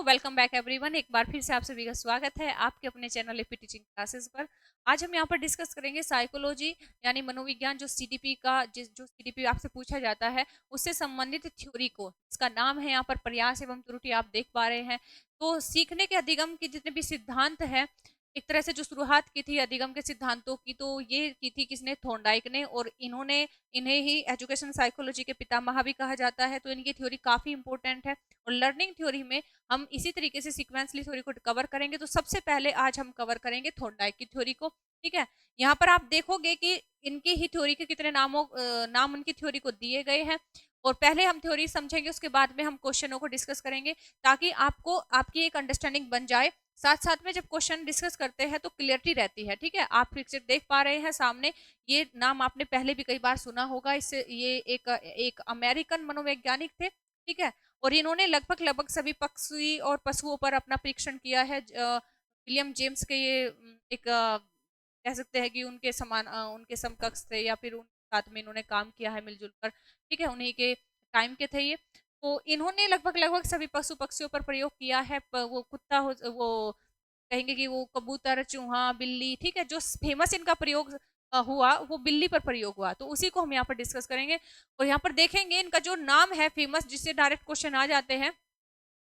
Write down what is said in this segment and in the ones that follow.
Welcome back everyone. एक बार फिर से आप सभी का स्वागत है आपके अपने चैनल एपी टीचिंग क्लासेस पर। आज हम यहाँ पर डिस्कस करेंगे साइकोलॉजी यानी मनोविज्ञान, जो सीडीपी का जो सीडीपी आपसे पूछा जाता है उससे संबंधित थ्योरी को, इसका नाम है यहाँ पर प्रयास एवं त्रुटि, आप देख पा रहे हैं। तो सीखने के अधिगम के जितने भी सिद्धांत है, एक तरह से जो शुरुआत की थी अधिगम के सिद्धांतों की, तो ये की थी किसने? थॉर्नडाइक ने। और इन्हें ही एजुकेशन साइकोलॉजी के पितामह भी कहा जाता है। तो इनकी थ्योरी काफी इंपॉर्टेंट है। और लर्निंग थ्योरी में हम इसी तरीके से सीक्वेंसली थ्योरी को कवर करेंगे। तो सबसे पहले आज हम कवर करेंगे थॉर्नडाइक की थ्योरी को। ठीक है, यहाँ पर आप देखोगे कि इनकी ही थ्योरी के कितने नाम उनकी थ्योरी को दिए गए हैं। और पहले हम थ्योरी समझेंगे, उसके बाद में हम क्वेश्चनों को डिस्कस करेंगे, ताकि आपको आपकी एक अंडरस्टैंडिंग बन जाए। साथ साथ में जब क्वेश्चन डिस्कस करते हैं तो क्लियरिटी रहती है। ठीक है, आप पिक्चर देख पा रहे हैं सामने, ये नाम आपने पहले भी कई बार सुना होगा। इससे ये एक अमेरिकन मनोवैज्ञानिक थे। ठीक है, और इन्होंने लगभग लगभग सभी पक्षी और पशुओं पर अपना परीक्षण किया है। विलियम जेम्स के ये एक कह सकते हैं कि उनके समान, उनके समकक्ष थे, या फिर उनके साथ में इन्होंने काम किया है मिलजुल कर। ठीक है, उन्हीं के टाइम के थे ये। तो इन्होंने लगभग लगभग सभी पशु पक्षियों पर प्रयोग किया है। वो कुत्ता हो, वो कहेंगे कि वो कबूतर, चूहा, बिल्ली। ठीक है, जो फेमस इनका प्रयोग हुआ वो बिल्ली पर प्रयोग हुआ, तो उसी को हम यहाँ पर डिस्कस करेंगे। और यहाँ पर देखेंगे इनका जो नाम है फेमस, जिससे डायरेक्ट क्वेश्चन आ जाते हैं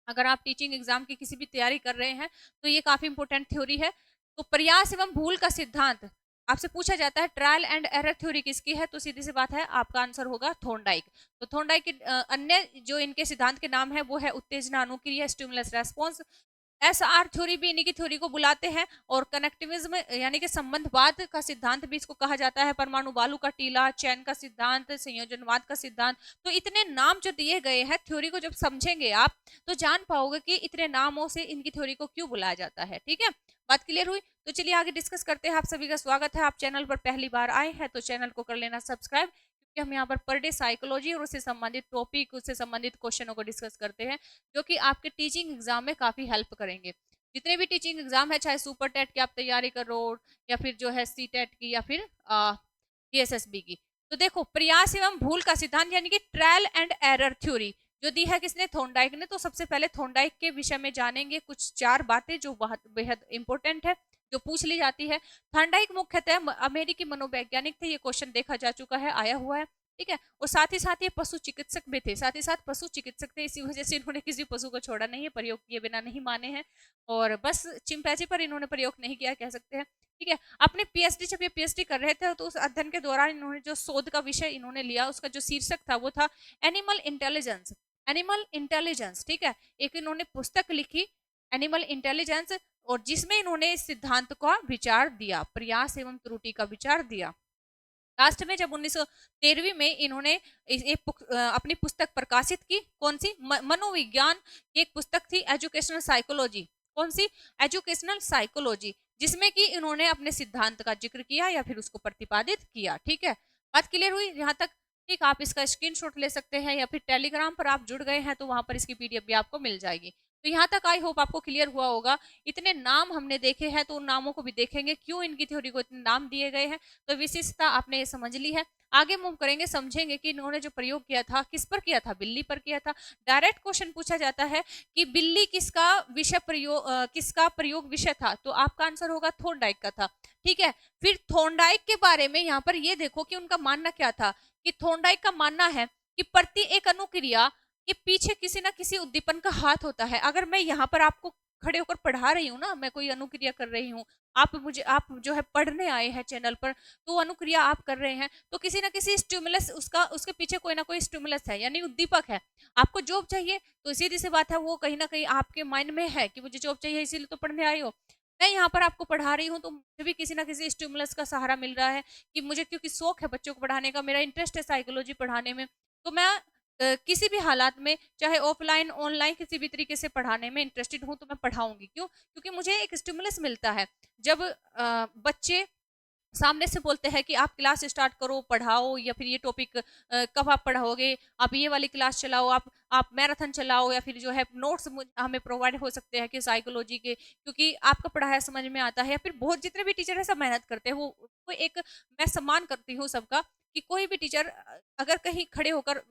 अगर आप टीचिंग एग्जाम की किसी भी तैयारी कर रहे हैं, तो ये काफी इंपॉर्टेंट थ्योरी है। तो प्रयास एवं भूल का सिद्धांत आपसे पूछा जाता है, ट्रायल एंड एरर थ्योरी किसकी है? तो सीधी सी बात है, आपका आंसर होगा थॉर्नडाइक। तो थॉर्नडाइक के अन्य जो इनके सिद्धांत के नाम है वो है उत्तेजना अनुक्रिया, स्टिमुलस रेस्पॉन्स। एसआर थ्योरी भी इन्हीं की थ्योरी को बुलाते हैं। और कनेक्टिविज्म यानी कि संबंधवाद का सिद्धांत भी इसको कहा जाता है। परमाणु बालू का टीला, चैन का सिद्धांत, संयोजनवाद का सिद्धांत। तो इतने नाम जो दिए गए हैं, थ्योरी को जब समझेंगे आप तो जान पाओगे कि इतने नामों से इनकी थ्योरी को क्यों बुलाया जाता है। ठीक है, बात क्लियर हुई? तो चलिए आगे डिस्कस करते हैं। आप सभी का स्वागत है। आप चैनल पर पहली बार आए हैं तो चैनल को कर लेना सब्सक्राइब, क्योंकि हम यहाँ पर डे साइकोलॉजी और उससे संबंधित टॉपिक, उससे संबंधित क्वेश्चनों को डिस्कस करते हैं, जो कि आपके टीचिंग एग्जाम में काफी हेल्प करेंगे। जितने भी टीचिंग एग्जाम है, चाहे सुपर टेट की आप तैयारी कर रहे हो, या फिर जो है सी टेट की, या फिर टीएसएसबी की। तो देखो, प्रयास एवं भूल का सिद्धांत यानी कि ट्रायल एंड एरर थ्योरी जो दी है किसने? थॉर्नडाइक ने। तो सबसे पहले थॉर्नडाइक के विषय में जानेंगे कुछ चार बातें जो बहुत बेहद इंपॉर्टेंट है, जो पूछ ली जाती है। थॉर्नडाइक मुख्यतः अमेरिकी मनोवैज्ञानिक थे, ये क्वेश्चन देखा जा चुका है, आया हुआ है। ठीक है, और साथ ही साथ ये पशु चिकित्सक भी थे, साथ ही साथ पशु चिकित्सक थे, इसी वजह से इन्होंने किसी पशु को छोड़ा नहीं है, प्रयोग किए बिना नहीं माने हैं। और बस चिंपैंजी पर इन्होंने प्रयोग नहीं किया, कह सकते हैं। ठीक है, अपने पीएचडी, जब ये पीएचडी कर रहे थे तो उस अध्ययन के दौरान इन्होंने जो शोध का विषय इन्होंने लिया, उसका जो शीर्षक था वो था एनिमल इंटेलिजेंस। एनिमल इंटेलिजेंस, ठीक है, एक इन्होंने पुस्तक लिखी, एनिमल इंटेलिजेंस, और जिसमें इन्होंने इस सिद्धांत का विचार दिया, प्रयास एवं त्रुटि का विचार दिया। लास्ट में जब 1913 में इन्होंने अपनी पुस्तक प्रकाशित की, कौन सी? मनोविज्ञान की एक पुस्तक थी, एजुकेशनल साइकोलॉजी। कौन सी? एजुकेशनल साइकोलॉजी, जिसमें कि इन्होंने अपने सिद्धांत का जिक्र किया या फिर उसको प्रतिपादित किया। ठीक है, बात क्लियर हुई यहाँ तक? ठीक, आप इसका स्क्रीनशॉट ले सकते हैं, या फिर टेलीग्राम पर आप जुड़ गए हैं तो वहां पर इसकी पीडीएफ भी आपको मिल जाएगी। तो यहाँ तक आई होप आपको क्लियर हुआ होगा। इतने नाम हमने देखे हैं, तो उन नामों को भी देखेंगे, क्यों इनकी थ्योरी को इतने नाम दिए गए हैं। तो विशिष्टता आपने ये समझ ली है। आगे मूव करेंगे, समझेंगे कि इन्होंने जो प्रयोग किया था किस पर किया था? बिल्ली पर किया था। डायरेक्ट क्वेश्चन पूछा जाता है कि बिल्ली किसका प्रयोग विषय था? तो आपका आंसर होगा थॉर्नडाइक का था। ठीक है, फिर थॉर्नडाइक के बारे में यहाँ पर ये देखो कि उनका मानना क्या था। कि थॉर्नडाइक का मानना है कि प्रति एक अनुक्रिया के पीछे किसी ना किसी उद्दीपन का हाथ होता है। अगर मैं यहाँ पर आपको खड़े होकर पढ़ा रही हूँ ना, मैं कोई अनुक्रिया कर रही हूँ, आप जो है पढ़ने आए हैं चैनल पर, तो अनुक्रिया आप कर रहे हैं, तो किसी ना किसी स्टिमुलस, उसके पीछे कोई ना कोई स्टिमुलस है, यानी उद्दीपक है। आपको जॉब चाहिए, तो सीधी सी बात है, वो कहीं ना कहीं आपके माइंड में है कि मुझे जॉब चाहिए, इसीलिए तो पढ़ने आई हो। मैं यहाँ पर आपको पढ़ा रही हूँ, तो मुझे भी किसी ना किसी स्टिमुलस का सहारा मिल रहा है, कि मुझे क्योंकि शौक है बच्चों को पढ़ाने का, मेरा इंटरेस्ट है साइकोलॉजी पढ़ाने में, तो मैं किसी भी हालात में, चाहे ऑफलाइन ऑनलाइन, किसी भी तरीके से पढ़ाने में इंटरेस्टेड हूँ, तो मैं पढ़ाऊंगी। क्यों? क्योंकि मुझे एक स्टिमुलस मिलता है। जब बच्चे सामने से बोलते हैं कि आप क्लास स्टार्ट करो, पढ़ाओ, या फिर ये टॉपिक कब आप पढ़ाओगे, आप ये वाली क्लास चलाओ, आप मैराथन चलाओ, या फिर जो है नोट्स हमें प्रोवाइड हो सकते हैं कि साइकोलॉजी के, क्योंकि आपका पढ़ाया समझ में आता है, या फिर बहुत जितने भी टीचर है सब मेहनत करते हैं, वो एक मैं सम्मान करती हूँ सबका, कि कोई भी टीचर अगर कहीं खड़े होकर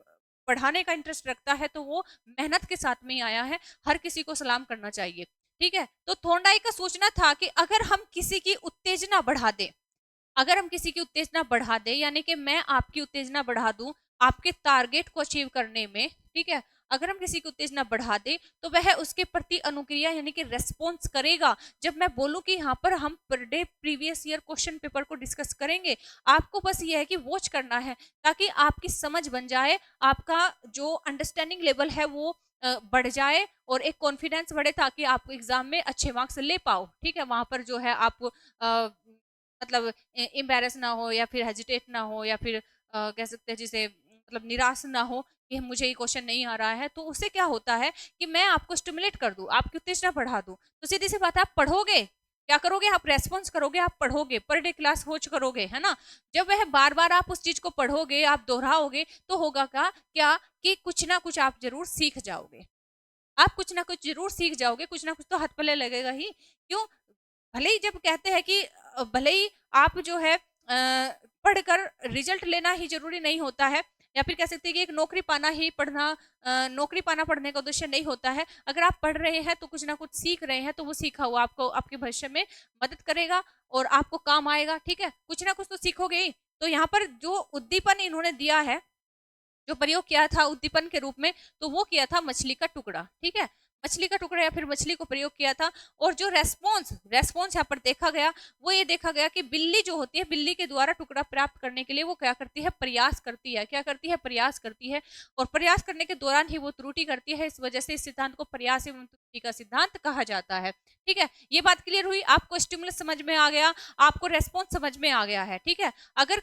बढ़ाने का इंटरेस्ट रखता है तो वो मेहनत के साथ में ही आया है, हर किसी को सलाम करना चाहिए। ठीक है, तो थॉर्नडाइक का सोचना था कि अगर हम किसी की उत्तेजना बढ़ा दें, अगर हम किसी की उत्तेजना बढ़ा दें, यानी कि मैं आपकी उत्तेजना बढ़ा दूं आपके टारगेट को अचीव करने में, ठीक है, अगर हम किसी की उत्तेजना बढ़ा दें तो वह उसके प्रति अनुक्रिया यानी कि रेस्पॉन्स करेगा। जब मैं बोलूं कि यहाँ पर हम per day previous year question paper को डिस्कस करेंगे, आपको बस ये है कि वॉच करना है ताकि आपकी समझ बन जाए, आपका जो अंडरस्टैंडिंग लेवल है वो बढ़ जाए और एक कॉन्फिडेंस बढ़े ताकि आप एग्जाम में अच्छे मार्क्स ले पाओ। ठीक है, वहां पर जो है आप मतलब एम्बेरस ना हो या फिर हेजिटेट ना हो या फिर कह सकते हैं जिसे मतलब निराश ना हो कि मुझे ये क्वेश्चन नहीं आ रहा है। तो उससे क्या होता है कि मैं आपको स्टिमुलेट कर दूं, आपकी उत्तेजना बढ़ा दूं, तो सीधी सी बात है आप पढ़ोगे, क्या करोगे, आप रेस्पॉन्स करोगे, आप पढ़ोगे, पर डे क्लास रोज करोगे, है ना। जब वह बार बार आप उस चीज को पढ़ोगे, आप दोहराओगे, तो होगा क्या कि कुछ ना कुछ आप जरूर सीख जाओगे, आप कुछ ना कुछ जरूर सीख जाओगे, कुछ ना कुछ तो हाथ पल्ले लगेगा ही। क्यों, भले ही जब कहते हैं कि भले ही आप जो है पढ़कर रिजल्ट लेना ही जरूरी नहीं होता है, या फिर कह सकते हैं कि एक नौकरी पाना ही पढ़ना, नौकरी पाना पढ़ने का उद्देश्य नहीं होता है। अगर आप पढ़ रहे हैं तो कुछ ना कुछ सीख रहे हैं, तो वो सीखा हुआ आपको आपके भविष्य में मदद करेगा और आपको काम आएगा। ठीक है, कुछ ना कुछ तो सीखोगे ही। तो यहाँ पर जो उद्दीपन इन्होंने दिया है, जो प्रयोग किया था उद्दीपन के रूप में, तो वो किया था मछली का टुकड़ा। ठीक है, मछली का टुकड़ा या फिर मछली को प्रयोग किया था। और जो रेस्पॉन्स रेस्पॉन्स यहाँ पर देखा गया, वो ये देखा गया कि बिल्ली जो होती है, बिल्ली के द्वारा टुकड़ा प्राप्त करने के लिए वो क्या करती है, प्रयास करती है। क्या करती है, प्रयास करती है। और प्रयास करने के दौरान ही वो त्रुटि करती है, इस वजह से इस सिद्धांत को प्रयास एवं त्रुटि का सिद्धांत कहा जाता है। ठीक है, ये बात क्लियर हुई, आपको स्टिमुलस समझ में आ गया, आपको रेस्पॉन्स समझ में आ गया है। ठीक है, अगर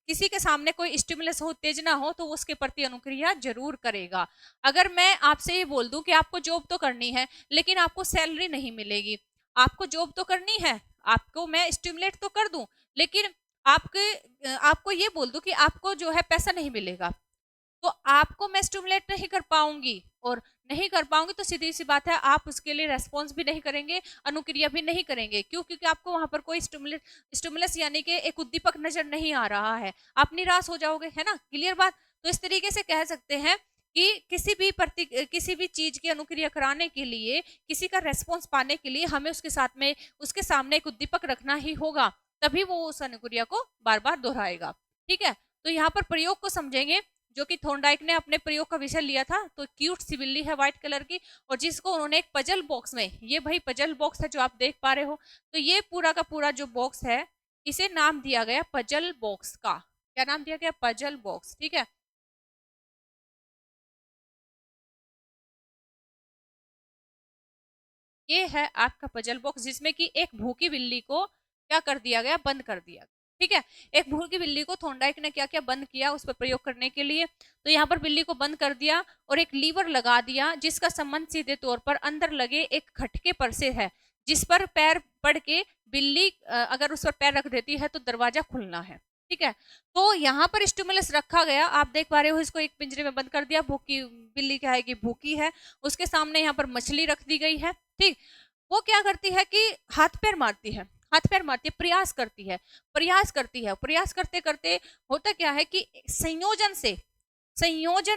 किसी के सामने कोई स्टिमुलस हो, उत्तेजना हो, तो उसके प्रति अनुक्रिया जरूर करेगा। अगर मैं आपसे ये बोल दूं कि आपको जॉब तो करनी है लेकिन आपको सैलरी नहीं मिलेगी, आपको जॉब तो करनी है, आपको मैं स्टिमुलेट तो कर दूं, लेकिन आपको ये बोल दूं कि आपको जो है पैसा नहीं मिलेगा, तो आपको मैं स्टिमुलेट नहीं कर पाऊंगी, और नहीं कर पाऊंगी तो सीधी सी बात है आप उसके लिए रेस्पॉन्स भी नहीं करेंगे, अनुक्रिया भी नहीं करेंगे। क्यों, क्योंकि आपको वहां पर कोई स्टिमुलस यानी कि एक उद्दीपक नजर नहीं आ रहा है, आप निराश हो जाओगे, है ना, क्लियर बात। तो इस तरीके से कह सकते हैं कि किसी भी चीज की अनुक्रिया कराने के लिए, किसी का रेस्पॉन्स पाने के लिए हमें उसके साथ में उसके सामने एक उद्दीपक रखना ही होगा, तभी वो उस अनुक्रिया को बार बार दोहराएगा। ठीक है, तो यहाँ पर प्रयोग को समझेंगे, जो कि थॉर्नडाइक ने अपने प्रयोग का विषय लिया था। तो क्यूट सी बिल्ली है व्हाइट कलर की, और जिसको उन्होंने एक पजल बॉक्स में, ये भाई पजल बॉक्स है जो आप देख पा रहे हो, तो ये पूरा का पूरा जो बॉक्स है, इसे नाम दिया गया पजल बॉक्स का। क्या नाम दिया गया, पजल बॉक्स। ठीक है, ये है आपका पजल बॉक्स, जिसमें कि एक भूखी बिल्ली को क्या कर दिया गया, बंद कर दिया। ठीक है, एक भूखी बिल्ली को थॉर्नडाइक ने क्या क्या बंद किया उस पर प्रयोग करने के लिए, तो यहाँ पर बिल्ली को बंद कर दिया और एक लीवर लगा दिया, जिसका संबंध सीधे तौर पर अंदर लगे एक खटके पर से है, जिस पर पैर पड़ के बिल्ली अगर उस पर पैर रख देती है तो दरवाजा खुलना है। ठीक है, तो यहाँ पर स्टिमुलस रखा गया, आप देख पा रहे हो, इसको एक पिंजरे में बंद कर दिया, भूखी बिल्ली क्या है कि भूखी है, उसके सामने यहाँ पर मछली रख दी गई है। ठीक, वो क्या करती है कि हाथ पैर मारती है, हाथ पैर मारती है, प्रयास करती है, प्रयास करती है, प्रयास करते करते होता क्या है कि संयोजन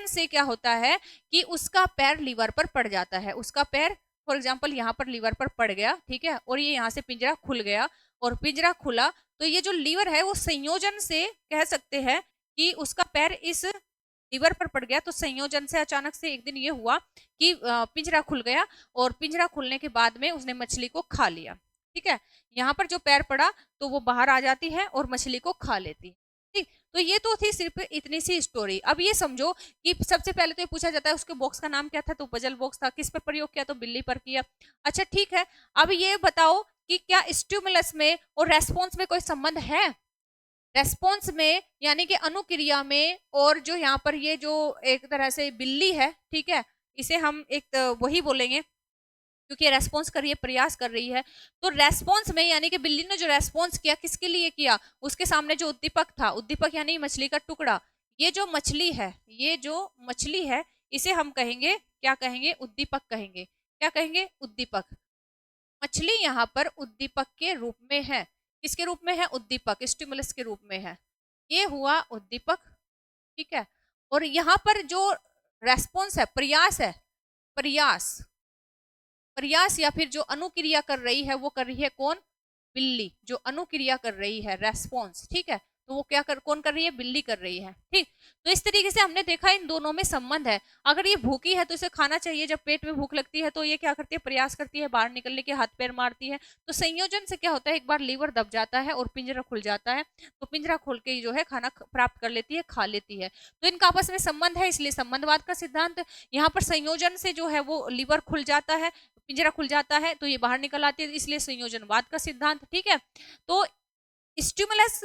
से क्या होता है कि उसका पैर लीवर पर पड़ जाता है, उसका पैर फॉर एग्जाम्पल यहाँ पर लीवर पर पड़ गया। ठीक है, और ये यहाँ से पिंजरा खुल गया, और पिंजरा खुला तो ये जो लीवर है वो संयोजन से कह सकते हैं कि उसका पैर इस लीवर पर पड़ गया, तो संयोजन से अचानक से एक दिन ये हुआ कि पिंजरा खुल गया, और पिंजरा खुलने के बाद में उसने मछली को खा लिया। ठीक है, यहाँ पर जो पैर पड़ा तो वो बाहर आ जाती है और मछली को खा लेती है। ठीक, तो ये तो थी सिर्फ इतनी सी स्टोरी। अब ये समझो कि सबसे पहले तो ये पूछा जाता है उसके बॉक्स का नाम क्या था, तो पजल बॉक्स था, किस पर प्रयोग किया, तो बिल्ली पर किया। अच्छा ठीक है, अब ये बताओ कि क्या स्टिमुलस में और रेस्पॉन्स में कोई संबंध है, रेस्पॉन्स में यानी कि अनुक्रिया में, और जो यहाँ पर ये जो एक तरह से बिल्ली है, ठीक है, इसे हम एक वही बोलेंगे क्योंकि रेस्पॉन्स कर रही है, प्रयास कर रही है। तो रेस्पॉन्स में यानी कि बिल्ली ने जो रेस्पॉन्स किया किसके लिए किया, उसके सामने जो उद्दीपक था, उद्दीपक यानी मछली का टुकड़ा, ये जो मछली है, ये जो मछली है, इसे हम कहेंगे, क्या कहेंगे, उद्दीपक कहेंगे। क्या कहेंगे, उद्दीपक। मछली यहाँ पर उद्दीपक के रूप में है, किसके रूप में है, उद्दीपक, स्टिमुलस के रूप में है। ये हुआ उद्दीपक, ठीक है। और यहाँ पर जो रेस्पॉन्स है, प्रयास है, प्रयास, प्रयास या फिर जो अनुक्रिया कर रही है वो कर रही है कौन? बिल्ली। जो अनुक्रिया कर रही है, रेस्पॉन्स, ठीक है, तो वो क्या कर कौन कर रही है? बिल्ली कर रही है। ठीक, तो इस तरीके से हमने देखा इन दोनों में संबंध है। अगर ये भूखी है तो इसे खाना चाहिए, जब पेट में भूख लगती है तो ये क्या करती है? प्रयास करती है, बाहर निकलने के हाथ पैर मारती है। तो संयोजन से क्या होता है? एक बार लीवर दब जाता है और पिंजरा खुल जाता है, तो पिंजरा खोल के जो है खाना प्राप्त कर लेती है, खा लेती है। तो इनका आपस में संबंध है, इसलिए संबंधवाद का सिद्धांत। यहाँ पर संयोजन से जो है वो लीवर खुल जाता है, पिंजरा खुल जाता है, तो ये बाहर निकल आती है, इसलिए संयोजनवाद का सिद्धांत। ठीक है, तो स्टिमुलस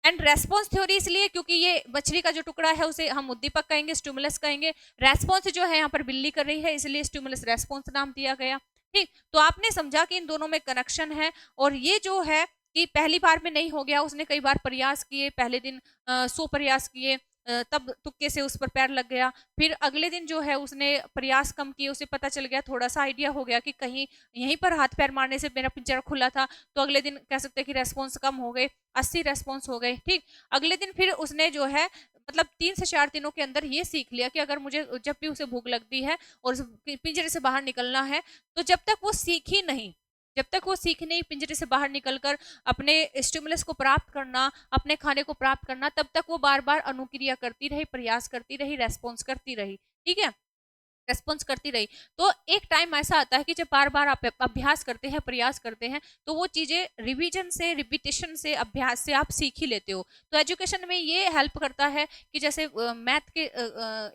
एंड रेस्पॉन्स थ्योरी इसलिए क्योंकि ये मछली का जो टुकड़ा है उसे हम उद्दीपक कहेंगे, स्टिमुलस कहेंगे। रेस्पॉन्स जो है यहाँ पर बिल्ली कर रही है, इसलिए स्टिमुलस रेस्पॉन्स नाम दिया गया। ठीक, तो आपने समझा कि इन दोनों में कनेक्शन है। और ये जो है कि पहली बार में नहीं हो गया, उसने कई बार प्रयास किए, पहले दिन 100 प्रयास किए, तब तुक्के से उस पर पैर लग गया। फिर अगले दिन जो है उसने प्रयास कम किए, उसे पता चल गया, थोड़ा सा आइडिया हो गया कि कहीं यहीं पर हाथ पैर मारने से मेरा पिंजरा खुला था, तो अगले दिन कह सकते हैं कि रेस्पॉन्स कम हो गए, 80 रेस्पॉन्स हो गए। ठीक, अगले दिन फिर उसने जो है मतलब 3 से 4 दिनों के अंदर ये सीख लिया कि अगर मुझे जब भी उसे भूख लगती है और पिंजरे से बाहर निकलना है, तो जब तक वो सीखी नहीं, जब तक वो सीख नहीं पिंजरे से बाहर निकलकर अपने स्टिमुलस को प्राप्त करना, अपने खाने को प्राप्त करना, तब तक वो बार बार अनुक्रिया करती रही, प्रयास करती रही, रेस्पॉन्स करती रही। ठीक है, रेस्पॉन्स करती रही। तो एक टाइम ऐसा आता है कि जब बार बार आप अभ्यास करते हैं, प्रयास करते हैं, तो वो चीजें रिवीजन से, रिपीटेशन से, अभ्यास से आप सीख ही लेते हो। तो एजुकेशन में ये हेल्प करता है कि जैसे मैथ के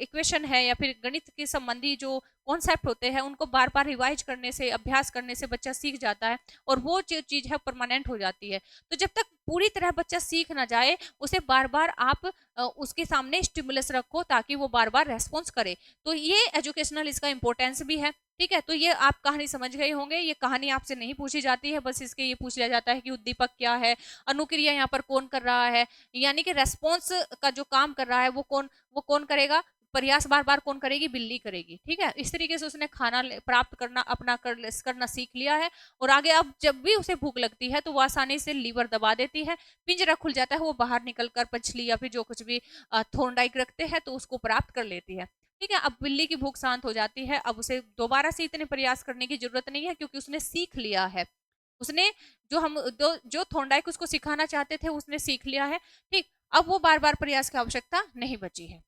इक्वेशन है या फिर गणित के संबंधी जो कॉन्सेप्ट होते हैं, उनको बार बार रिवाइज करने से, अभ्यास करने से बच्चा सीख जाता है और वो जो चीज है परमानेंट हो जाती है। तो जब तक पूरी तरह बच्चा सीख ना जाए, उसे बार बार आप उसके सामने स्टिमुलस रखो ताकि वो बार बार रेस्पॉन्स करे। तो ये एजुकेशनल इसका इंपॉर्टेंस भी है। ठीक है, तो ये आप कहानी समझ गए होंगे। ये कहानी आपसे नहीं पूछी जाती है, बस इसके ये पूछ लिया जाता है कि उद्दीपक क्या है, अनुक्रिया यहाँ पर कौन कर रहा है, यानी कि रेस्पॉन्स का जो काम कर रहा है वो कौन करेगा, प्रयास बार बार कौन करेगी? बिल्ली करेगी। ठीक है, इस तरीके से उसने खाना प्राप्त करना अपना करना सीख लिया है। और आगे अब जब भी उसे भूख लगती है तो वो आसानी से लीवर दबा देती है, पिंजरा खुल जाता है, वो बाहर निकलकर मछली या फिर जो कुछ भी थोर्नडाइक रखते हैं तो उसको प्राप्त कर लेती है। ठीक है, अब बिल्ली की भूख शांत हो जाती है, अब उसे दोबारा से इतने प्रयास करने की जरूरत नहीं है क्योंकि उसने सीख लिया है। उसने जो थोर्नडाइक उसको सिखाना चाहते थे उसने सीख लिया है। ठीक, अब वो बार बार प्रयास की आवश्यकता नहीं बची है।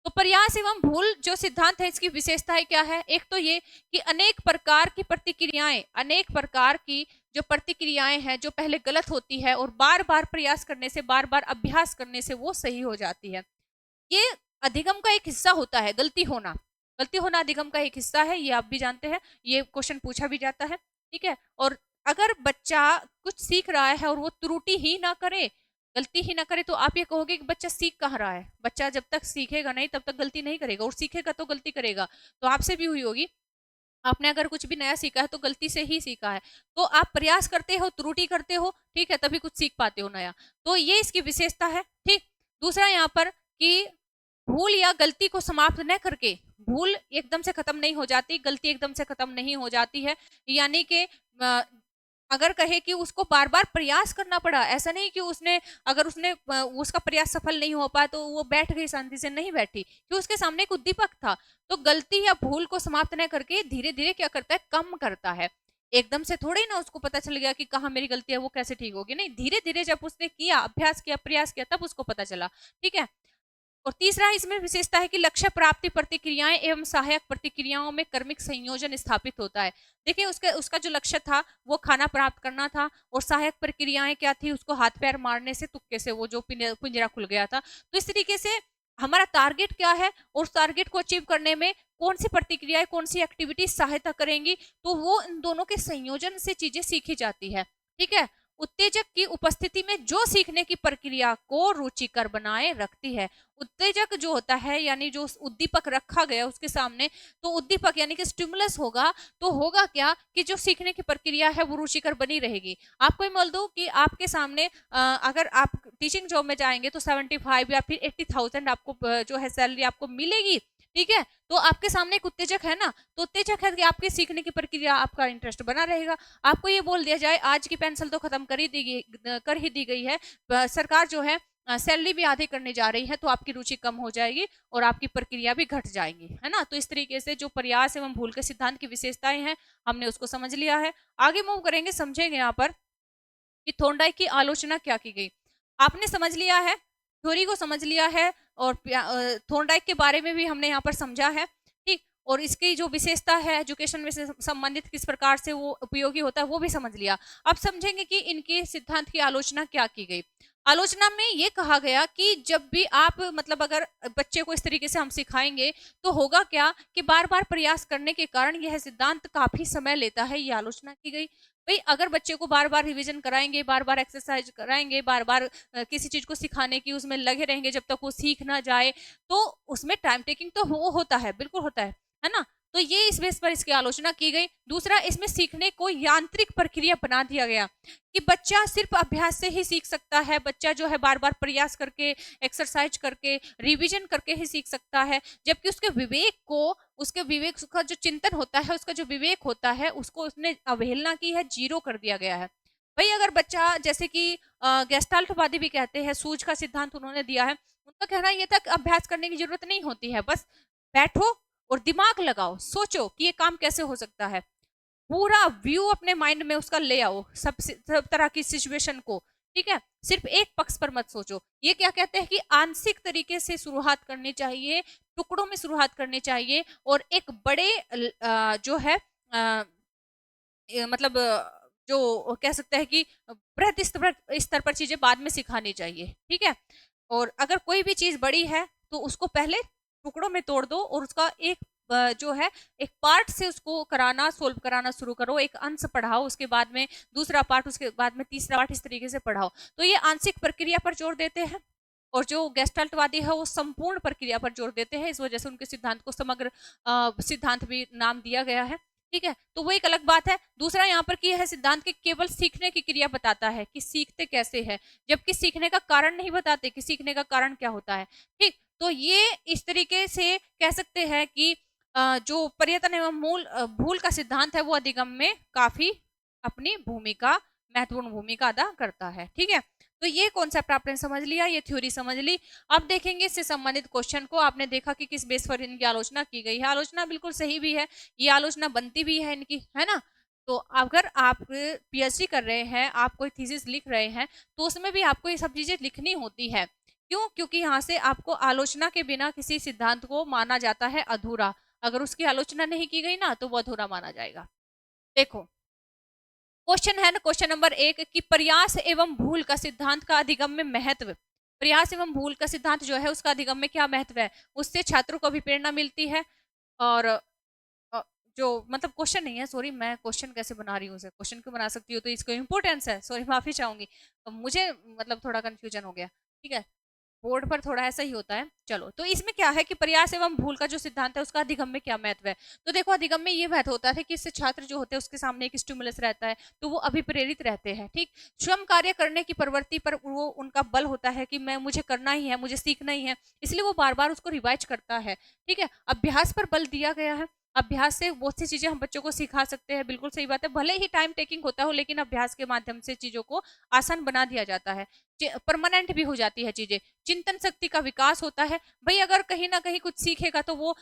तो प्रयास एवं भूल जो सिद्धांत है, इसकी विशेषताएं क्या है? एक तो ये कि अनेक प्रकार की प्रतिक्रियाएं, अनेक प्रकार की जो प्रतिक्रियाएं हैं जो पहले गलत होती है और बार बार प्रयास करने से, बार बार अभ्यास करने से वो सही हो जाती है। ये अधिगम का एक हिस्सा होता है, गलती होना। गलती होना अधिगम का एक हिस्सा है, ये आप भी जानते हैं, ये क्वेश्चन पूछा भी जाता है। ठीक है, और अगर बच्चा कुछ सीख रहा है और वो त्रुटि ही ना करे, गलती ही ना करे, तो आप ये कहोगे कि बच्चा सीख कहाँ रहा है? बच्चा जब तक सीखेगा नहीं तब तक गलती नहीं करेगा, और सीखेगा तो गलती करेगा। तो आपसे भी हुई होगी, आपने अगर कुछ भी नया सीखा है तो गलती से ही सीखा है। तो आप प्रयास करते हो, त्रुटि करते हो, ठीक है, तभी कुछ सीख पाते हो नया। तो ये इसकी विशेषता है। ठीक, दूसरा यहाँ पर कि भूल या गलती को समाप्त न करके, भूल एकदम से खत्म नहीं हो जाती, गलती एकदम से खत्म नहीं हो जाती है। यानी कि अगर कहे कि उसको बार बार प्रयास करना पड़ा, ऐसा नहीं कि उसने अगर उसने उसका प्रयास सफल नहीं हो पाया तो वो बैठ गई, शांति से नहीं बैठी, कि उसके सामने एक उद्दीपक था। तो गलती या भूल को समाप्त न करके धीरे धीरे क्या करता है? कम करता है। एकदम से थोड़ी ना उसको पता चल गया कि कहाँ मेरी गलती है, वो कैसे ठीक होगी, नहीं, धीरे धीरे जब उसने किया, अभ्यास किया, प्रयास किया, तब उसको पता चला। ठीक है, और तीसरा इसमें विशेषता है कि लक्ष्य प्राप्ति प्रतिक्रियाएं एवं सहायक प्रतिक्रियाओं में कर्मिक संयोजन स्थापित होता है। देखिए उसका जो लक्ष्य था वो खाना प्राप्त करना था, और सहायक प्रक्रियाएं क्या थी? उसको हाथ पैर मारने से, तुक्के से वो जो पिंजरा खुल गया था। तो इस तरीके से हमारा टारगेट क्या है और उस टारगेट को अचीव करने में कौन सी प्रतिक्रियाएं, कौन सी एक्टिविटी सहायता करेंगी, तो वो इन दोनों के संयोजन से चीजें सीखी जाती है। ठीक है, उत्तेजक की उपस्थिति में जो सीखने की प्रक्रिया को रुचिकर बनाए रखती है। उत्तेजक जो होता है, यानी जो उद्दीपक रखा गया उसके सामने, तो उद्दीपक यानी कि स्टिमुलस होगा, तो होगा क्या कि जो सीखने की प्रक्रिया है वो रुचिकर बनी रहेगी। आपको बोल दो कि आपके सामने अगर आप टीचिंग जॉब में जाएंगे तो 75 या फिर 80,000 आपको जो है सैलरी आपको मिलेगी। ठीक है, तो आपके सामने एक उत्तेजक है ना, तो उत्तेजक है कि आपके सीखने की प्रक्रिया, आपका इंटरेस्ट बना रहेगा। आपको ये बोल दिया जाए आज की पेंसिल तो खत्म कर ही दी गई है, सरकार जो है सैलरी भी आधे करने जा रही है, तो आपकी रुचि कम हो जाएगी और आपकी प्रक्रिया भी घट जाएंगी, है ना। तो इस तरीके से जो प्रयास एवं भूल के सिद्धांत की विशेषताएं हैं, हमने उसको समझ लिया है। आगे मूव करेंगे, समझेंगे यहाँ पर कि थोर्नडाइक की आलोचना क्या की गई। आपने समझ लिया है, थ्योरी को समझ लिया है, और थोर्नडाइक के बारे में भी हमने यहाँ पर समझा है, ठीक। और इसकी जो विशेषता है एजुकेशन में से संबंधित, किस प्रकार से वो उपयोगी होता है, वो भी समझ लिया। अब समझेंगे कि इनके सिद्धांत की आलोचना क्या की गई। आलोचना में ये कहा गया कि जब भी आप मतलब अगर बच्चे को इस तरीके से हम सिखाएंगे, तो होगा क्या कि बार बार प्रयास करने के कारण यह सिद्धांत काफी समय लेता है, ये आलोचना की गई। भाई अगर बच्चे को बार बार रिवीजन कराएंगे, बार बार एक्सरसाइज कराएंगे, बार बार किसी चीज को सिखाने की उसमें लगे रहेंगे जब तक वो सीख ना जाए, तो उसमें टाइम टेकिंग तो वो होता है, बिल्कुल होता है ना। तो ये इस बेस पर इसकी आलोचना की गई। दूसरा, इसमें सीखने को यांत्रिक प्रक्रिया बना दिया गया कि बच्चा सिर्फ अभ्यास से ही सीख सकता है, बच्चा जो है बार बार प्रयास करके, एक्सरसाइज करके, रिवीजन करके ही सीख सकता है, जबकि उसके विवेक का जो चिंतन होता है, उसका जो विवेक होता है, उसको उसने अवहेलना की है, जीरो कर दिया गया है। भाई अगर बच्चा, जैसे कि गेस्टाल्टवादी भी कहते हैं, सूझ का सिद्धांत उन्होंने दिया है, उनका कहना यह था कि अभ्यास करने की जरूरत नहीं होती है, बस बैठो और दिमाग लगाओ, सोचो कि ये काम कैसे हो सकता है, पूरा व्यू अपने माइंड में उसका ले आओ, सब तरह की सिचुएशन को, ठीक है। सिर्फ एक पक्ष पर मत सोचो। ये क्या कहते हैं कि आंशिक तरीके से शुरुआत करनी चाहिए, टुकड़ों में शुरुआत करनी चाहिए, और एक बड़े जो है मतलब जो कह सकते हैं कि बृहद स्तर पर चीजें बाद में सिखानी चाहिए, ठीक है। और अगर कोई भी चीज बड़ी है, तो उसको पहले टुकड़ों में तोड़ दो, और उसका एक जो है एक पार्ट से उसको कराना, सोल्व कराना शुरू करो, एक अंश पढ़ाओ, उसके बाद में दूसरा पार्ट, उसके बाद में तीसरा पार्ट, इस तरीके से पढ़ाओ। तो ये आंशिक प्रक्रिया पर जोर देते हैं, और जो गेस्टाल्टवादी है वो संपूर्ण प्रक्रिया पर जोर देते हैं। इस वजह से उनके सिद्धांत को समग्र सिद्धांत भी नाम दिया गया है, ठीक है। तो वो एक अलग बात है। दूसरा यहाँ पर की है सिद्धांत के केवल सीखने की क्रिया बताता है कि सीखते कैसे है, जबकि सीखने का कारण नहीं बताते कि सीखने का कारण क्या होता है, ठीक। तो ये इस तरीके से कह सकते हैं कि जो पर्यटन एवं भूल का सिद्धांत है, वो अधिगम में काफी अपनी भूमिका, महत्वपूर्ण भूमिका अदा करता है, ठीक है। तो ये कॉन्सेप्ट आपने समझ लिया, ये थ्योरी समझ ली। अब देखेंगे इससे संबंधित क्वेश्चन को। आपने देखा कि किस बेस पर इनकी आलोचना की गई है, आलोचना बिल्कुल सही भी है, ये आलोचना बनती भी है इनकी, है ना। तो अगर आप पीएचडी कर रहे हैं, आप कोई थीसिस लिख रहे हैं, तो उसमें भी आपको ये सब चीजें लिखनी होती है। क्यों? क्योंकि यहाँ से आपको आलोचना के बिना किसी सिद्धांत को माना जाता है अधूरा। अगर उसकी आलोचना नहीं की गई ना, तो वो अधूरा माना जाएगा। देखो क्वेश्चन है ना, क्वेश्चन नंबर 1 कि प्रयास एवं भूल का सिद्धांत का अधिगम में महत्व। प्रयास एवं भूल का सिद्धांत जो है, उसका अधिगम में क्या महत्व है, उससे छात्रों को भी प्रेरणा मिलती है। और जो मतलब क्वेश्चन नहीं है, सॉरी, मैं क्वेश्चन कैसे बना रही हूँ, क्वेश्चन क्यों बना सकती हूँ, तो इसको इंपोर्टेंस है, सॉरी माफी चाहूंगी, मुझे मतलब थोड़ा कंफ्यूजन हो गया, ठीक है। बोर्ड पर थोड़ा ऐसा ही होता है। चलो, तो इसमें क्या है कि प्रयास एवं भूल का जो सिद्धांत है, उसका अधिगम में क्या महत्व है। तो देखो, अधिगम में ये महत्व होता है कि इससे छात्र जो होते हैं, उसके सामने एक स्टिमुलस रहता है, तो वो अभिप्रेरित रहते हैं, ठीक। श्रम कार्य करने की प्रवृत्ति पर वो उनका बल होता है कि मैं मुझे करना ही है, मुझे सीखना ही है, इसलिए वो बार बार उसको रिवाइज करता है, ठीक है। अभ्यास पर बल दिया गया है, अभ्यास से बहुत सी चीजें हम बच्चों को सिखा सकते हैं, बिल्कुल सही बात है, भले ही टाइम टेकिंग होता हो, लेकिन अभ्यास के माध्यम से चीजों को आसान बना दिया जाता है, परमानेंट भी हो जाती है चीजें। चिंतन शक्ति का विकास होता है। भाई अगर कहीं ना कहीं कुछ सीखेगा, तो वो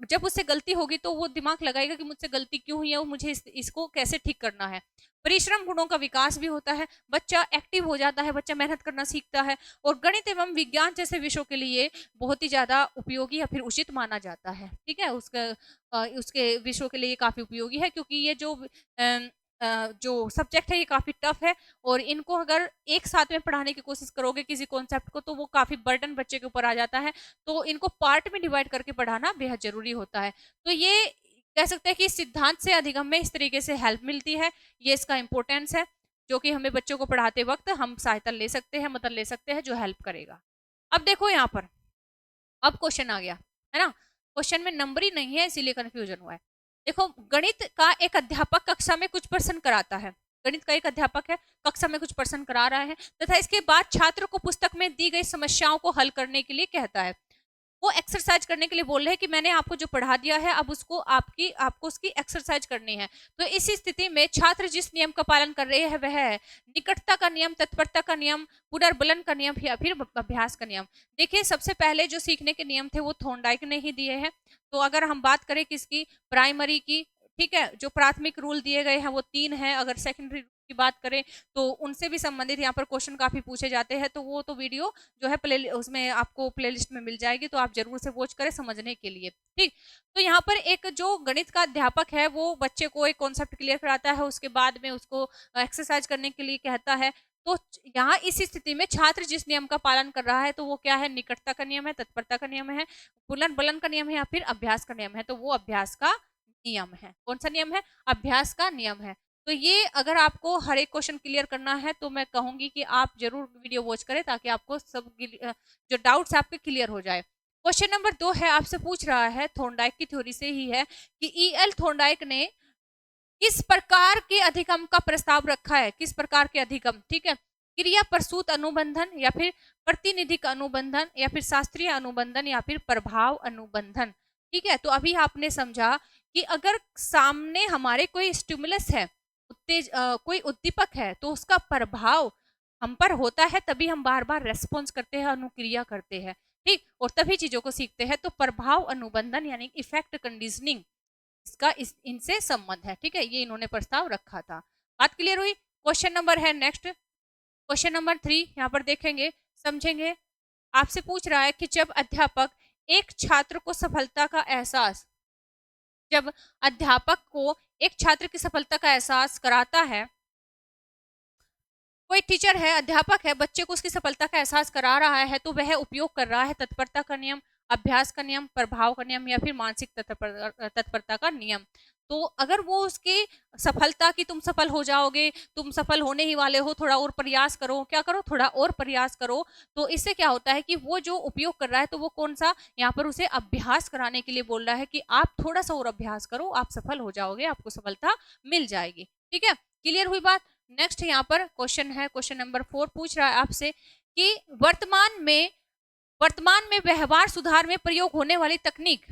जब उससे गलती होगी, तो वो दिमाग लगाएगा कि मुझसे गलती क्यों हुई है, और मुझे इसको कैसे ठीक करना है। परिश्रम गुणों का विकास भी होता है, बच्चा एक्टिव हो जाता है, बच्चा मेहनत करना सीखता है, और गणित एवं विज्ञान जैसे विषयों के लिए बहुत ही ज्यादा उपयोगी या फिर उचित माना जाता है, ठीक है। उसके विषयों के लिए ये काफी उपयोगी है, क्योंकि ये जो सब्जेक्ट है, ये काफी टफ है, और इनको अगर एक साथ में पढ़ाने की कोशिश करोगे किसी कॉन्सेप्ट को, तो वो काफी बर्डन बच्चे के ऊपर आ जाता है। तो इनको पार्ट में डिवाइड करके पढ़ाना बेहद जरूरी होता है। तो ये कह सकते हैं कि सिद्धांत से अधिगम में इस तरीके से हेल्प मिलती है, ये इसका इंपॉर्टेंस है, जो कि हमें बच्चों को पढ़ाते वक्त हम सहायता ले सकते हैं, मदद ले सकते हैं, जो हेल्प करेगा। अब देखो यहाँ पर, अब क्वेश्चन आ गया, है ना। क्वेश्चन में नंबर ही नहीं है, इसीलिए कंफ्यूजन हुआ है। देखो, गणित का एक अध्यापक कक्षा में कुछ प्रश्न कराता है, गणित का एक अध्यापक है, कक्षा में कुछ प्रश्न करा रहा है, तथा इसके बाद छात्र को पुस्तक में दी गई समस्याओं को हल करने के लिए कहता है। वो एक्सरसाइज करने के लिए बोल रहे हैं कि मैंने आपको जो पढ़ा दिया है अब आपको उसकी एक्सरसाइज करनी है। तो इस स्थिति में छात्र जिस नियम का पालन कर रहे हैं वह है निकटता का नियम, तत्परता का नियम, पुनर्बलन का नियम या फिर अभ्यास का नियम। देखिए सबसे पहले जो सीखने के नियम थे वो थॉर्नडाइक ने ही दिए हैं। तो अगर हम बात करें किसकी, प्राइमरी की, ठीक है, जो प्राथमिक रूल दिए गए हैं वो 3 हैं। अगर सेकेंडरी की बात करें तो उनसे भी संबंधित यहाँ पर क्वेश्चन काफी पूछे जाते हैं। तो वो तो वीडियो जो है उसमें आपको प्लेलिस्ट में मिल जाएगी, तो आप जरूर से वॉच करें समझने के लिए। ठीक, तो यहाँ पर एक जो गणित का अध्यापक है वो बच्चे को एक कॉन्सेप्ट क्लियर कराता है, उसके बाद में उसको एक्सरसाइज करने के लिए कहता है। तो यहाँ इस स्थिति में छात्र जिस नियम का पालन कर रहा है तो वो क्या है, निकटता का नियम है, तत्परता का नियम है, पुनर्बलन का नियम है या फिर अभ्यास का नियम है। तो वो अभ्यास का नियम है। कौन सा नियम है, अभ्यास का नियम है। तो ये अगर आपको हर एक क्वेश्चन क्लियर करना है तो मैं कहूंगी कि आप जरूर वीडियो वॉच करें ताकि आपको सब जो डाउट्स आपके क्लियर हो जाए। क्वेश्चन नंबर 2 है, आपसे पूछ रहा है थॉर्नडाइक की थ्योरी से ही है कि ई.एल. थॉर्नडाइक ने किस प्रकार के अधिगम का प्रस्ताव रखा है, किस प्रकार के अधिगम, ठीक है, क्रिया प्रसूत अनुबंधन या फिर प्रतिनिधिक अनुबंधन या फिर शास्त्रीय अनुबंधन या फिर प्रभाव अनुबंधन। ठीक है, तो अभी आपने समझा कि अगर सामने हमारे कोई स्टिमुलस है, कोई उद्दीपक है, तो उसका प्रभाव हम पर होता है, तभी हम बार बार रेस्पॉन्स करते हैं, अनुक्रिया करते हैं। ठीक, और तभी चीजों को सीखते हैं। तो प्रभाव अनुबंधन यानी इफेक्ट कंडीशनिंग, इसका इनसे संबंध है। ठीक है, ये इन्होंने प्रस्ताव रखा था। बात क्लियर हुई। क्वेश्चन नंबर है नेक्स्ट, क्वेश्चन नंबर 3 यहाँ पर देखेंगे, समझेंगे। आपसे पूछ रहा है कि जब अध्यापक एक छात्र को सफलता का एहसास जब अध्यापक को एक छात्र की सफलता का एहसास कराता है, कोई टीचर है, अध्यापक है, बच्चे को उसकी सफलता का एहसास करा रहा है, तो वह उपयोग कर रहा है तत्परता का नियम, अभ्यास का नियम, प्रभाव का नियम या फिर मानसिक तत्परता का नियम। तो अगर वो उसकी सफलता की, तुम सफल हो जाओगे, तुम सफल होने ही वाले हो, थोड़ा और प्रयास करो, क्या करो, थोड़ा और प्रयास करो, तो इससे क्या होता है कि वो जो उपयोग कर रहा है तो वो कौन सा, यहाँ पर उसे अभ्यास कराने के लिए बोल रहा है कि आप थोड़ा सा और अभ्यास करो, आप सफल हो जाओगे, आपको सफलता मिल जाएगी। ठीक है, क्लियर हुई बात। नेक्स्ट यहाँ पर क्वेश्चन है, क्वेश्चन नंबर 4 पूछ रहा है आपसे कि वर्तमान में व्यवहार सुधार में प्रयोग होने वाली तकनीक,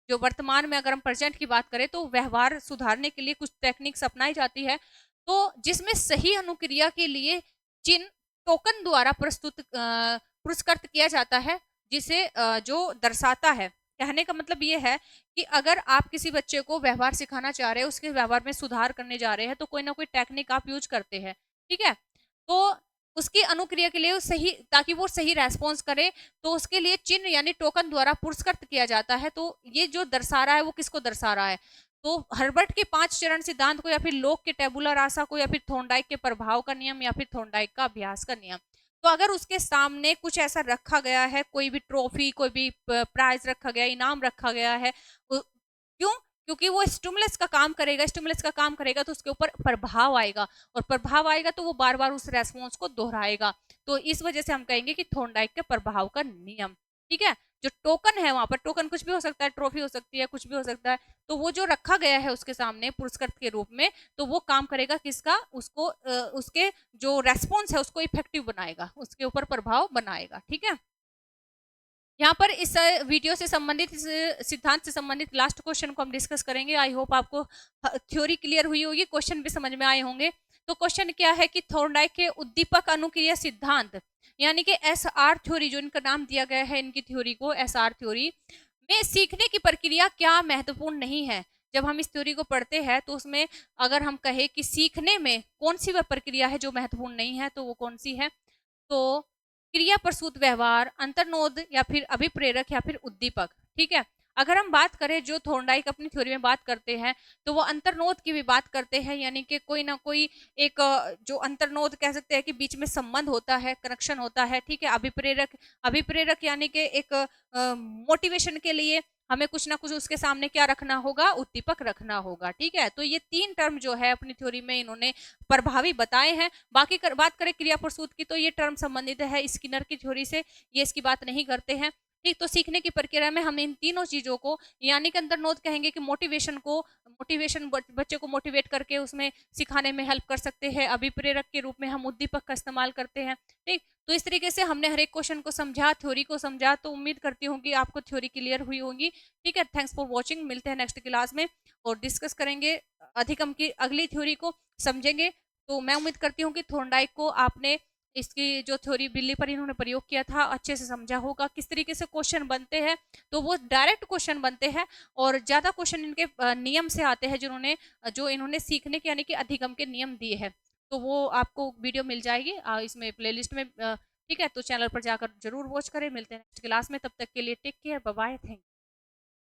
जो वर्तमान में अगर हम प्रेजेंट की बात करें तो व्यवहार सुधारने के लिए कुछ टेक्निक्स अपनाई जाती है, तो जिसमें सही अनुक्रिया के लिए चिन्ह टोकन द्वारा पुरस्कृत किया जाता है, जिसे जो दर्शाता है। कहने का मतलब ये है कि अगर आप किसी बच्चे को व्यवहार सिखाना चाह रहे हैं, उसके व्यवहार में सुधार करने जा रहे हैं, तो कोई ना कोई टेक्निक आप यूज करते हैं। ठीक है, तो उसकी अनुक्रिया के लिए सही, ताकि वो सही रेस्पॉन्स करे, तो उसके लिए चिन्ह यानी टोकन द्वारा पुरस्कृत किया जाता है। तो ये जो दर्शा रहा है वो किसको दर्शा रहा है, तो हर्बर्ट के 5 चरण सिद्धांत को या फिर लोक के टेबुलर आशा को या फिर थॉर्नडाइक के प्रभाव का नियम या फिर थॉर्नडाइक का अभ्यास का नियम। तो अगर उसके सामने कुछ ऐसा रखा गया है, कोई भी ट्रॉफी, कोई भी प्राइज रखा गया, इनाम रखा गया है, क्यों, क्योंकि वो स्टिमुलस का काम करेगा, स्टिमुलस का काम करेगा तो उसके ऊपर प्रभाव आएगा, और प्रभाव आएगा तो वो बार बार उस रेस्पॉन्स को दोहराएगा। तो इस वजह से हम कहेंगे कि थॉर्नडाइक के प्रभाव का नियम। ठीक है, जो टोकन है, वहां पर टोकन कुछ भी हो सकता है, ट्रॉफी हो सकती है, कुछ भी हो सकता है, तो वो जो रखा गया है उसके सामने पुरस्कृत के रूप में, तो वो काम करेगा किसका, उसको उसके जो रेस्पॉन्स है उसको इफेक्टिव बनाएगा, उसके ऊपर प्रभाव बनाएगा। ठीक है, यहाँ पर इस वीडियो से संबंधित, इस सिद्धांत से संबंधित लास्ट क्वेश्चन को हम डिस्कस करेंगे। आई होप आपको थ्योरी क्लियर हुई होगी, क्वेश्चन भी समझ में आए होंगे। तो क्वेश्चन क्या है कि थॉर्नडाइक के उद्दीपक अनुक्रिया सिद्धांत यानी कि एसआर थ्योरी, जो इनका नाम दिया गया है इनकी थ्योरी को, एसआर थ्योरी में सीखने की प्रक्रिया क्या महत्वपूर्ण नहीं है। जब हम इस थ्योरी को पढ़ते हैं तो उसमें अगर हम कहें कि सीखने में कौन सी वह प्रक्रिया है जो महत्वपूर्ण नहीं है, तो वो कौन सी है, तो क्रिया प्रसूत व्यवहार, अंतर्नोद या फिर अभिप्रेरक या फिर उद्दीपक। ठीक है, अगर हम बात करें जो थॉर्नडाइक अपनी थ्योरी में बात करते हैं, तो वो अंतर्नोद की भी बात करते हैं, यानी कि कोई ना कोई एक जो अंतर्नोद कह सकते हैं कि बीच में संबंध होता है, कनेक्शन होता है। ठीक है, अभिप्रेरक, अभिप्रेरक यानी कि एक मोटिवेशन के लिए हमें कुछ ना कुछ उसके सामने क्या रखना होगा, उद्दीपक रखना होगा। ठीक है, तो ये 3 टर्म जो है अपनी थ्योरी में इन्होंने प्रभावी बताए हैं। बाकी बात करें क्रिया प्रसूत की, तो ये टर्म संबंधित है स्किनर की थ्योरी से, ये इसकी बात नहीं करते हैं। ठीक, तो सीखने की प्रक्रिया में हम इन तीनों चीजों को, यानी कि अंतर्नोद कहेंगे कि मोटिवेशन बच्चे को मोटिवेट करके उसमें सिखाने में हेल्प कर सकते हैं। अभिप्रेरक के रूप में हम उद्दीपक का इस्तेमाल करते हैं। ठीक, तो इस तरीके से हमने हर एक क्वेश्चन को समझा, थ्योरी को समझा। तो उम्मीद करती हूँ कि आपको थ्योरी क्लियर हुई होगी। ठीक है, थैंक्स फॉर वॉचिंग। मिलते हैं नेक्स्ट क्लास में और डिस्कस करेंगे अधिगम की अगली थ्योरी को समझेंगे। तो मैं उम्मीद करती हूँ कि थोर्नडाइक को आपने इसकी जो थ्योरी बिल्ली पर इन्होंने प्रयोग किया था अच्छे से समझा होगा, किस तरीके से क्वेश्चन बनते हैं। तो वो डायरेक्ट क्वेश्चन बनते हैं और ज्यादा क्वेश्चन इनके नियम से आते हैं, जिन्होंने जो इन्होंने सीखने के यानी कि अधिगम के नियम दिए हैं। तो वो आपको वीडियो मिल जाएगी इसमें प्लेलिस्ट में। ठीक है, तो चैनल पर जाकर जरूर वॉच करें। मिलते हैं नेक्स्ट क्लास में, तब तक के लिए take care, bye bye, thank